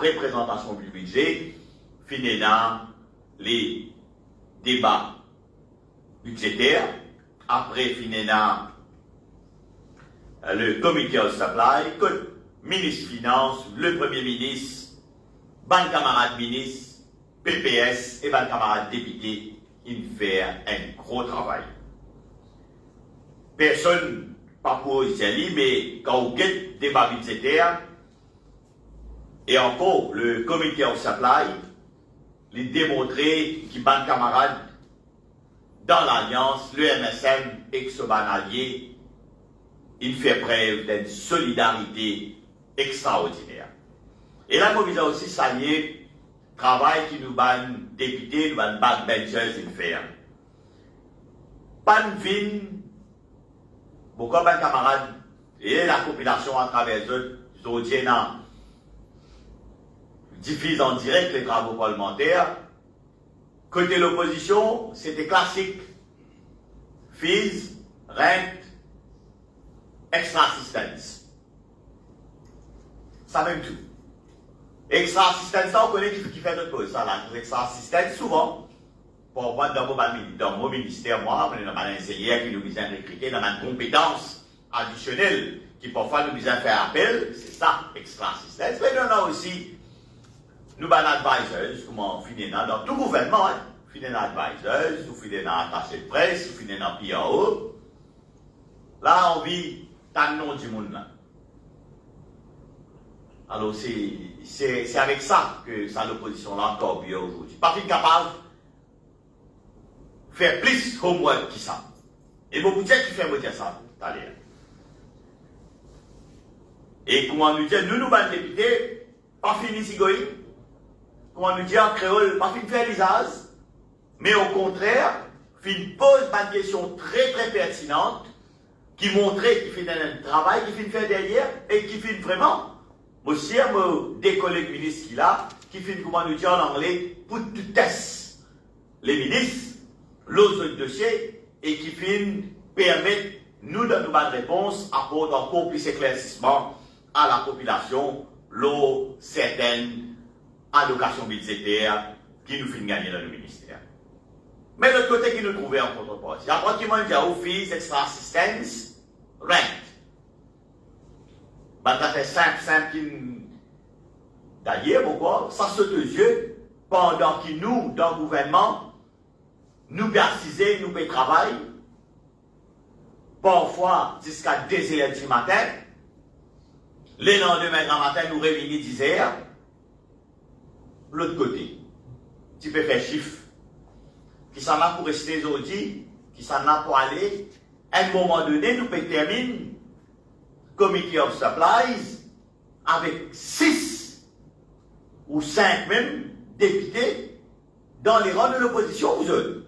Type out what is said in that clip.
après présentation du budget, finira les débats budgétaires, après finira le comité of supply, que le ministre Finance, le Premier ministre, ban camarades ministres, PPS et ban camarades députés, ils font un gros travail. Personne, pas pour Italie, mais quand vous avez débat budgétaire, et encore le comité of supply, les démontrer qui ban camarades dans l'alliance, le MSM et ce allié, il fait preuve d'une solidarité extraordinaire. Et la commission aussi salué le travail qui nous ban députés, nous ban backbenchers, il fait. Pas de beaucoup de camarades et la population à travers eux, diffuse en direct les travaux parlementaires. Côté l'opposition, c'était classique. Fees, rent, extra assistance. Ça même tout. Extra assistance, ça on connaît qui fait notre chose. Ça, là, extra assistance, souvent, pour moi, dans mon ministère, moi, on a un enseignant qui nous vient recruter dans une compétence additionnelle qui parfois nous vient faire appel. C'est ça, extra assistance. Mais on a aussi nous avons advisors, comment on finit dans tout gouvernement, hein. Finit dans advisors, ou finit dans attaché de presse, ou finit dans PAO. Là, on vit dans le nom du monde. Là. Alors, c'est avec ça que ça l'opposition là encore mieux aujourd'hui. Pas capable de faire plus homework que ça. Et beaucoup de gens qui font dire ça tout à l'heure. Et comment nous dire, nous, députés, pas fini si goï. Comment nous dire en créole, pas fin faire l'isage, mais au contraire, fin pose une question très très pertinente, qui montrait qu'il fait un travail, qui fait faire derrière, et qui fait vraiment, aussi, des collègues ministres qui là, qui fait, comment nous dire en anglais, put to test les ministres, l'autre dossier, et qui fait permettre, nous, de nous bonnes réponses, apporter encore plus éclaircissement à la population, l'eau certaine, allocation budgétaire qui nous fait gagner dans le ministère. Mais l'autre côté qui nous trouvait en contrepartie, après qui m'a dit office, extra assistance, rent. Ben, ça fait simple, d'ailleurs, pourquoi? Ça saute aux yeux pendant que nous, dans le gouvernement, nous garcisons, nous faisons travail, parfois jusqu'à 2 heures du matin, les lendemains grand matin, nous réveillons 10 heures. L'autre côté, tu peux faire chiffre, qui s'en a pour rester aujourd'hui, qui s'en a pour aller, à un moment donné, nous pouvons terminer Committee of Supplies avec 6 ou 5 même députés dans les rangs de l'opposition aux autres.